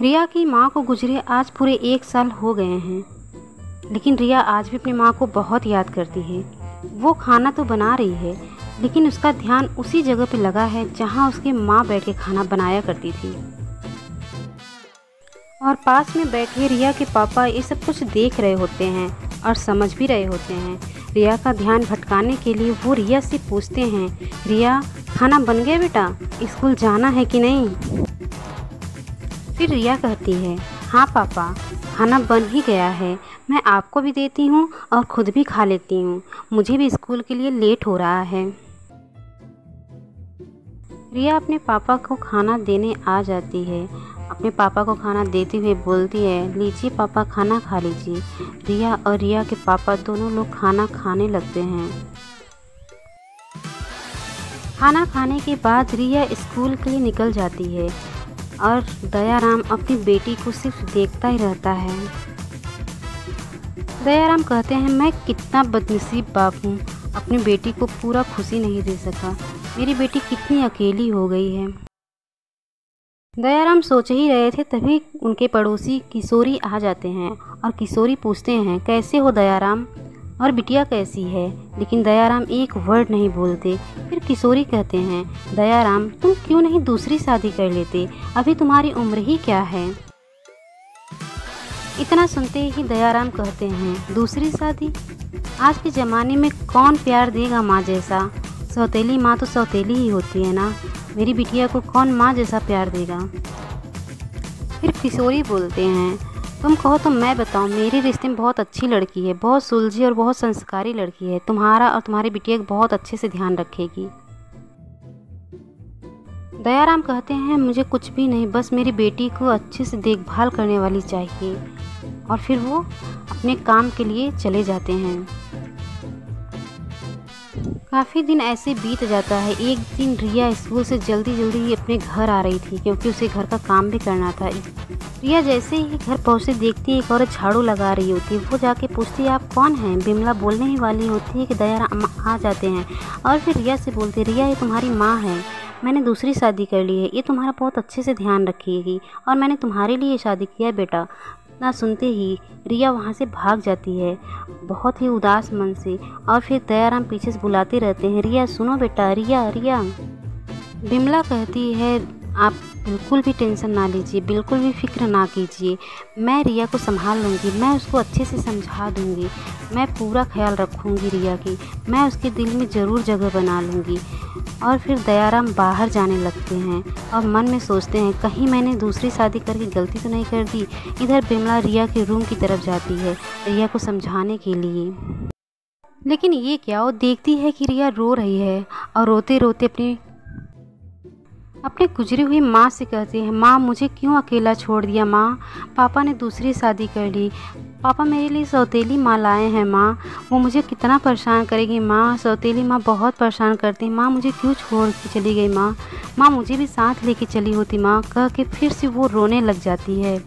रिया की माँ को गुजरे आज पूरे 1 साल हो गए हैं, लेकिन रिया आज भी अपनी माँ को बहुत याद करती है। वो खाना तो बना रही है, लेकिन उसका ध्यान उसी जगह पे लगा है जहाँ उसकी माँ बैठ के खाना बनाया करती थी। और पास में बैठे रिया के पापा ये सब कुछ देख रहे होते हैं और समझ भी रहे होते हैं। रिया का ध्यान भटकाने के लिए वो रिया से पूछते हैं, रिया खाना बन गया बेटा, स्कूल जाना है कि नहीं? फिर रिया कहती है, हाँ पापा खाना बन ही गया है, मैं आपको भी देती हूँ और ख़ुद भी खा लेती हूँ, मुझे भी स्कूल के लिए लेट हो रहा है। रिया अपने पापा को खाना देने आ जाती है। अपने पापा को खाना देते हुए बोलती है, लीजिए पापा खाना खा लीजिए। रिया और रिया के पापा दोनों लोग खाना खाने लगते हैं। खाना खाने के बाद रिया स्कूल के लिए निकल जाती है और दयाराम अपनी बेटी को सिर्फ देखता ही रहता है। दयाराम कहते हैं, मैं कितना बदनसीब बाप हूँ, अपनी बेटी को पूरा खुशी नहीं दे सका, मेरी बेटी कितनी अकेली हो गई है। दयाराम सोच ही रहे थे तभी उनके पड़ोसी किशोरी आ जाते हैं और किशोरी पूछते हैं, कैसे हो दयाराम और बिटिया कैसी है? लेकिन दयाराम एक वर्ड नहीं बोलते। फिर किशोरी कहते हैं, दयाराम तुम क्यों नहीं दूसरी शादी कर लेते, अभी तुम्हारी उम्र ही क्या है? इतना सुनते ही दयाराम कहते हैं, दूसरी शादी? आज के ज़माने में कौन प्यार देगा माँ जैसा? सौतेली माँ तो सौतेली ही होती है ना, मेरी बिटिया को कौन माँ जैसा प्यार देगा? फिर किशोरी बोलते हैं, तुम कहो तो मैं बताऊं, मेरे रिश्ते में बहुत अच्छी लड़की है, बहुत सुलझी और बहुत संस्कारी लड़की है, तुम्हारा और तुम्हारी बिटिया का बहुत अच्छे से ध्यान रखेगी। दयाराम कहते हैं, मुझे कुछ भी नहीं, बस मेरी बेटी को अच्छे से देखभाल करने वाली चाहिए। और फिर वो अपने काम के लिए चले जाते हैं। काफ़ी दिन ऐसे बीत जाता है। एक दिन रिया स्कूल से जल्दी अपने घर आ रही थी क्योंकि उसे घर का काम भी करना था। रिया जैसे ही घर पहुँचते देखती है एक औरत झाड़ू लगा रही होती है। वो जाके पूछती है, आप कौन हैं? बिमला बोलने ही वाली होती है कि दयाराम आ जाते हैं और फिर रिया से बोलते, रिया ये तुम्हारी माँ है, मैंने दूसरी शादी कर ली है, ये तुम्हारा बहुत अच्छे से ध्यान रखेगी और मैंने तुम्हारे लिए शादी किया है बेटा। इतना सुनते ही रिया वहाँ से भाग जाती है बहुत ही उदास मन से। और फिर दयाराम पीछे से बुलाते रहते हैं, रिया सुनो बेटा, रिया रिया। बिमला कहती है, आप बिल्कुल भी टेंशन ना लीजिए, बिल्कुल भी फिक्र ना कीजिए, मैं रिया को संभाल लूँगी, मैं उसको अच्छे से समझा दूँगी, मैं पूरा ख्याल रखूँगी रिया की, मैं उसके दिल में ज़रूर जगह बना लूँगी। और फिर दयाराम बाहर जाने लगते हैं और मन में सोचते हैं, कहीं मैंने दूसरी शादी करके गलती तो नहीं कर दी। इधर बिमला रिया के रूम की तरफ जाती है रिया को समझाने के लिए, लेकिन ये क्या, वो देखती है कि रिया रो रही है और रोते रोते अपने गुजरी हुई माँ से कहती है, माँ मुझे क्यों अकेला छोड़ दिया माँ, पापा ने दूसरी शादी कर ली, पापा मेरे लिए सौतेली माँ लाए हैं माँ, वो मुझे कितना परेशान करेगी माँ, सौतेली माँ बहुत परेशान करती है माँ, मुझे क्यों छोड़ के चली गई माँ, माँ मुझे भी साथ लेके चली होती माँ, कह के फिर से वो रोने लग जाती है।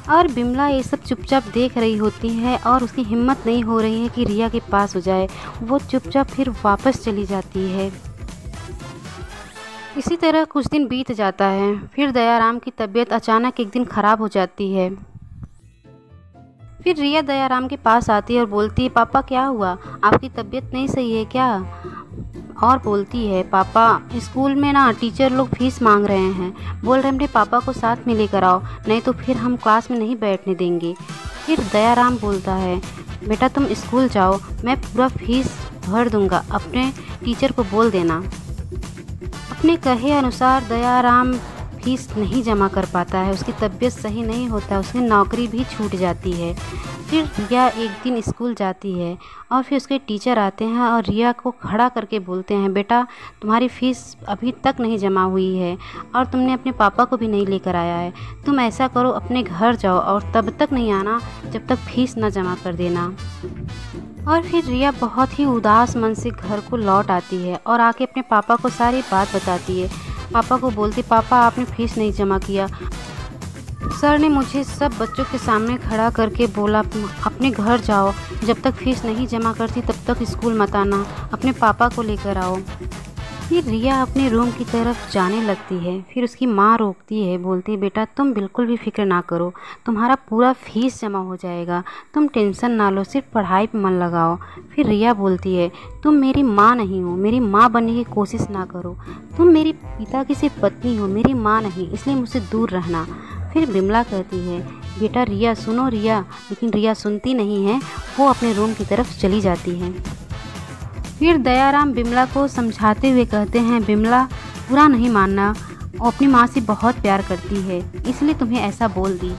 और बिमला ये सब चुपचाप देख रही होती है और उसकी हिम्मत नहीं हो रही है कि रिया के पास हो जाए। वो चुपचाप फिर वापस चली जाती है। इसी तरह कुछ दिन बीत जाता है। फिर दयाराम की तबीयत अचानक एक दिन ख़राब हो जाती है। फिर रिया दयाराम के पास आती है और बोलती है, पापा क्या हुआ, आपकी तबीयत नहीं सही है क्या? और बोलती है, पापा स्कूल में ना टीचर लोग फीस मांग रहे हैं, बोल रहे मेरे पापा को साथ में लेकर आओ, नहीं तो फिर हम क्लास में नहीं बैठने देंगे। फिर दयाराम बोलता है, बेटा तुम स्कूल जाओ, मैं पूरा फीस भर दूँगा, अपने टीचर को बोल देना। अपने कहे अनुसार दयाराम फीस नहीं जमा कर पाता है, उसकी तबीयत सही नहीं होता, उसकी नौकरी भी छूट जाती है। फिर रिया एक दिन स्कूल जाती है और फिर उसके टीचर आते हैं और रिया को खड़ा करके बोलते हैं, बेटा तुम्हारी फ़ीस अभी तक नहीं जमा हुई है और तुमने अपने पापा को भी नहीं लेकर आया है, तुम ऐसा करो अपने घर जाओ और तब तक नहीं आना जब तक फ़ीस ना जमा कर देना। और फिर रिया बहुत ही उदास मन से घर को लौट आती है और आके अपने पापा को सारी बात बताती है। पापा को बोलती, पापा आपने फ़ीस नहीं जमा किया, सर ने मुझे सब बच्चों के सामने खड़ा करके बोला अपने घर जाओ, जब तक फ़ीस नहीं जमा करती तब तक स्कूल मत आना, अपने पापा को लेकर आओ। फिर रिया अपने रूम की तरफ जाने लगती है। फिर उसकी माँ रोकती है, बोलती है बेटा तुम बिल्कुल भी फिक्र ना करो, तुम्हारा पूरा फीस जमा हो जाएगा, तुम टेंशन ना लो, सिर्फ पढ़ाई पे मन लगाओ। फिर रिया बोलती है तुम मेरी माँ नहीं हो, मेरी माँ बनने की कोशिश ना करो, तुम मेरी पिता की सिर्फ पत्नी हो, मेरी माँ नहीं, इसलिए मुझसे दूर रहना। फिर बिमला कहती है बेटा रिया सुनो रिया, लेकिन रिया सुनती नहीं है, वो अपने रूम की तरफ चली जाती है। फिर दयाराम बिमला को समझाते हुए कहते हैं बिमला बुरा नहीं मानना, वो अपनी माँ से बहुत प्यार करती है, इसलिए तुम्हें ऐसा बोल दी।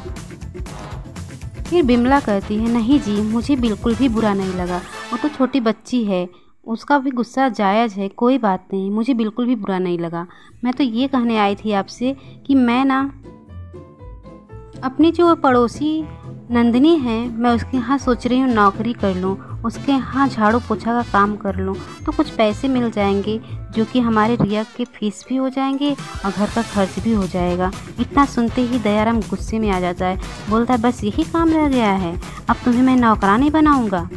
फिर बिमला कहती है नहीं जी, मुझे बिल्कुल भी बुरा नहीं लगा, वो तो छोटी बच्ची है, उसका भी गुस्सा जायज़ है, कोई बात नहीं, मुझे बिल्कुल भी बुरा नहीं लगा। मैं तो ये कहने आई थी आपसे कि मैं ना अपनी जो पड़ोसी नंदिनी है, मैं उसके यहाँ सोच रही हूँ नौकरी कर लूँ, उसके यहाँ झाड़ू पोछा का काम कर लूँ, तो कुछ पैसे मिल जाएंगे जो कि हमारे रिया के फीस भी हो जाएंगे और घर का खर्च भी हो जाएगा। इतना सुनते ही दयाराम गुस्से में आ जाता है, बोलता है बस यही काम रह गया है, अब तुम्हें मैं नौकरानी बनाऊँगा।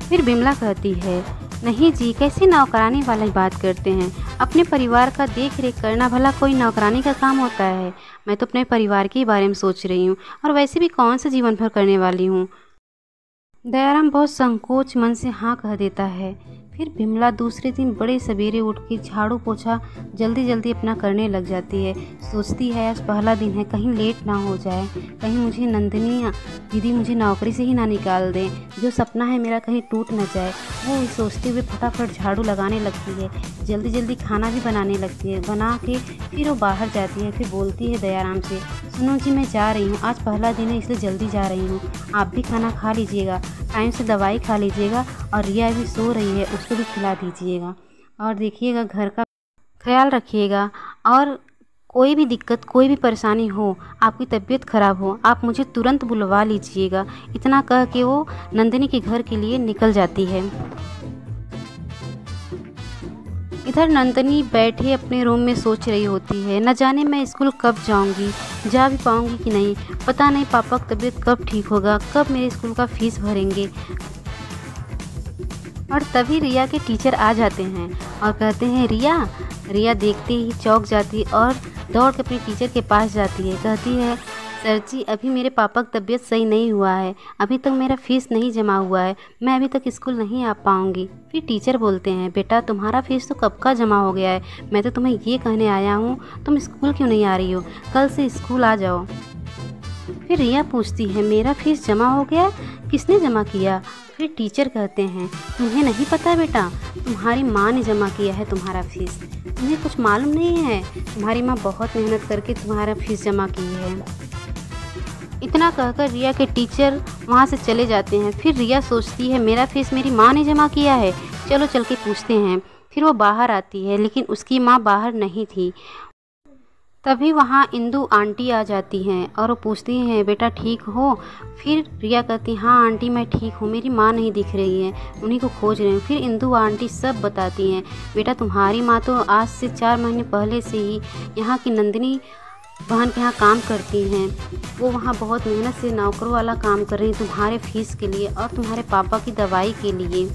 फिर बिमला कहती है नहीं जी, कैसी नौकरानी वाली बात करते हैं, अपने परिवार का देख रेख करना भला कोई नौकरानी का काम होता है, मैं तो अपने परिवार के बारे में सोच रही हूँ, और वैसे भी कौन सा जीवन भर करने वाली हूँ। दयाराम बहुत संकोच मन से हाँ कह देता है। फिर बिमला दूसरे दिन बड़े सवेरे उठ के झाड़ू पोछा जल्दी जल्दी अपना करने लग जाती है। सोचती है आज पहला दिन है, कहीं लेट ना हो जाए, कहीं मुझे नंदिनी दीदी मुझे नौकरी से ही ना निकाल दें, जो सपना है मेरा कहीं टूट ना जाए। वो सोचते हुए फटाफट झाड़ू लगाने लगती है, जल्दी जल्दी खाना भी बनाने लगती है। बना के फिर वो बाहर जाती है। फिर बोलती है दयाराम से सुनो जी, मैं जा रही हूँ, आज पहला दिन है इसलिए जल्दी जा रही हूँ, आप भी खाना खा लीजिएगा, टाइम से दवाई खा लीजिएगा, और रिया भी सो रही है उसको भी खिला दीजिएगा, और देखिएगा घर का ख्याल रखिएगा, और कोई भी दिक्कत कोई भी परेशानी हो, आपकी तबीयत ख़राब हो, आप मुझे तुरंत बुलवा लीजिएगा। इतना कह के वो नंदिनी के घर के लिए निकल जाती है। इधर नंदिनी बैठे अपने रूम में सोच रही होती है, न जाने मैं स्कूल कब जाऊंगी, जा भी पाऊंगी कि नहीं, पता नहीं पापा की तबीयत कब ठीक होगा, कब मेरे स्कूल का फीस भरेंगे। और तभी रिया के टीचर आ जाते हैं और कहते हैं रिया। रिया देखते ही चौंक जाती और दौड़ के अपने टीचर के पास जाती है, कहती है सर जी अभी मेरे पापा की तबीयत सही नहीं हुआ है, अभी तक मेरा फीस नहीं जमा हुआ है, मैं अभी तक स्कूल नहीं आ पाऊँगी। फिर टीचर बोलते हैं बेटा तुम्हारा फीस तो कब का जमा हो गया है, मैं तो तुम्हें ये कहने आया हूँ तुम स्कूल क्यों नहीं आ रही हो, कल से स्कूल आ जाओ। फिर रिया पूछती है मेरा फीस जमा हो गया, किसने जमा किया। फिर टीचर कहते हैं तुम्हें नहीं पता बेटा, तुम्हारी माँ ने जमा किया है तुम्हारा फीस, तुम्हें कुछ मालूम नहीं है, तुम्हारी माँ बहुत मेहनत करके तुम्हारा फीस जमा की है। इतना कहकर रिया के टीचर वहाँ से चले जाते हैं। फिर रिया सोचती है मेरा फीस मेरी माँ ने जमा किया है, चलो चल के पूछते हैं। फिर वो बाहर आती है लेकिन उसकी माँ बाहर नहीं थी। तभी वहाँ इंदू आंटी आ जाती हैं और वो पूछती हैं बेटा ठीक हो। फिर रिया कहती हाँ आंटी मैं ठीक हूँ, मेरी माँ नहीं दिख रही है, उन्हीं को खोज रही हूँ। फिर इंदू आंटी सब बताती हैं बेटा तुम्हारी माँ तो आज से 4 महीने पहले से ही यहाँ की नंदिनी बहन के यहाँ काम करती हैं, वो वहाँ बहुत मेहनत से नौकरों वाला काम कर रही हैं तुम्हारे फीस के लिए और तुम्हारे पापा की दवाई के लिए।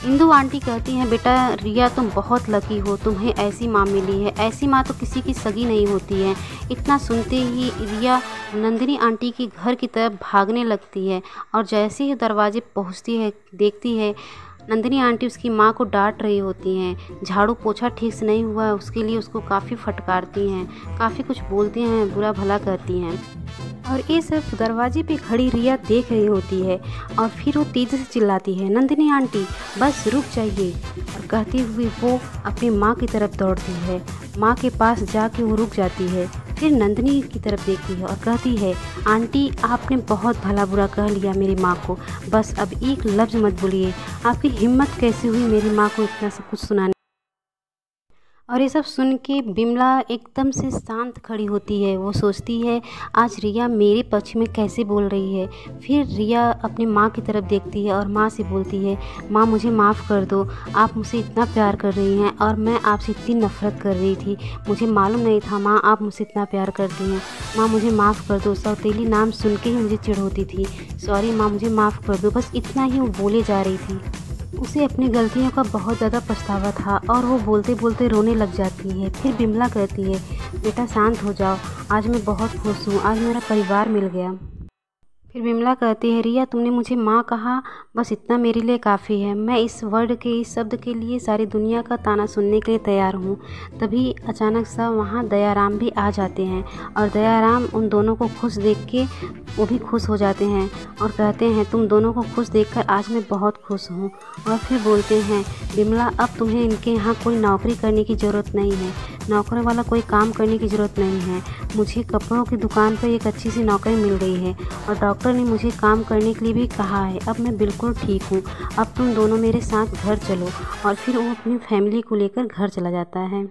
इंदू आंटी कहती हैं बेटा रिया तुम बहुत लकी हो, तुम्हें ऐसी माँ मिली है, ऐसी माँ तो किसी की सगी नहीं होती है। इतना सुनते ही रिया नंदिनी आंटी के घर की तरफ भागने लगती है और जैसे ही दरवाजे पहुँचती है देखती है नंदिनी आंटी उसकी माँ को डांट रही होती हैं, झाड़ू पोछा ठीक से नहीं हुआ है उसके लिए उसको काफ़ी फटकारती हैं, काफ़ी कुछ बोलती हैं, बुरा भला कहती हैं। और ये सब दरवाजे पे खड़ी रिया देख रही होती है और फिर वो तेज़ी से चिल्लाती है नंदिनी आंटी बस रुक जाइए, और कहती हुई वो अपनी माँ की तरफ दौड़ती है। माँ के पास जाके वो रुक जाती है, फिर नंदिनी की तरफ देखती है और कहती है आंटी आपने बहुत भला बुरा कह लिया मेरी माँ को, बस अब एक लफ्ज़ मत बोलिए, आपकी हिम्मत कैसे हुई मेरी माँ को इतना सब कुछ सुनाने। और ये सब सुन के बिमला एकदम से शांत खड़ी होती है। वो सोचती है आज रिया मेरे पक्ष में कैसे बोल रही है। फिर रिया अपनी माँ की तरफ देखती है और माँ से बोलती है माँ मुझे माफ़ कर दो, आप मुझसे इतना प्यार कर रही हैं और मैं आपसे इतनी नफ़रत कर रही थी, मुझे मालूम नहीं था माँ आप मुझसे इतना प्यार करती हैं, माँ मुझे माफ़ कर दो, सौतेली नाम सुन के ही मुझे चिढ़ होती थी, सॉरी माँ मुझे माफ़ कर दो। बस इतना ही वो बोले जा रही थी। उसे अपनी गलतियों का बहुत ज़्यादा पछतावा था और वो बोलते बोलते रोने लग जाती है। फिर बिमला कहती है, बेटा शांत हो जाओ, आज मैं बहुत खुश हूँ, आज मेरा परिवार मिल गया। फिर बिमला कहती है, रिया तुमने मुझे माँ कहा, बस इतना मेरे लिए काफ़ी है। मैं इस वर्ड के, इस शब्द के लिए सारी दुनिया का ताना सुनने के लिए तैयार हूँ। तभी अचानक सा वहाँ दयाराम भी आ जाते हैं और दयाराम उन दोनों को खुश देख के वो भी खुश हो जाते हैं और कहते हैं, तुम दोनों को खुश देखकर आज मैं बहुत खुश हूँ। और फिर बोलते हैं, बिमला अब तुम्हें इनके यहाँ कोई नौकरी करने की ज़रूरत नहीं है, नौकरी वाला कोई काम करने की ज़रूरत नहीं है। मुझे कपड़ों की दुकान पर एक अच्छी सी नौकरी मिल गई है और डॉक्टर ने मुझे काम करने के लिए भी कहा है। अब मैं बिल्कुल ठीक हूँ, अब तुम दोनों मेरे साथ घर चलो। और फिर वो अपनी फैमिली को लेकर घर चला जाता है।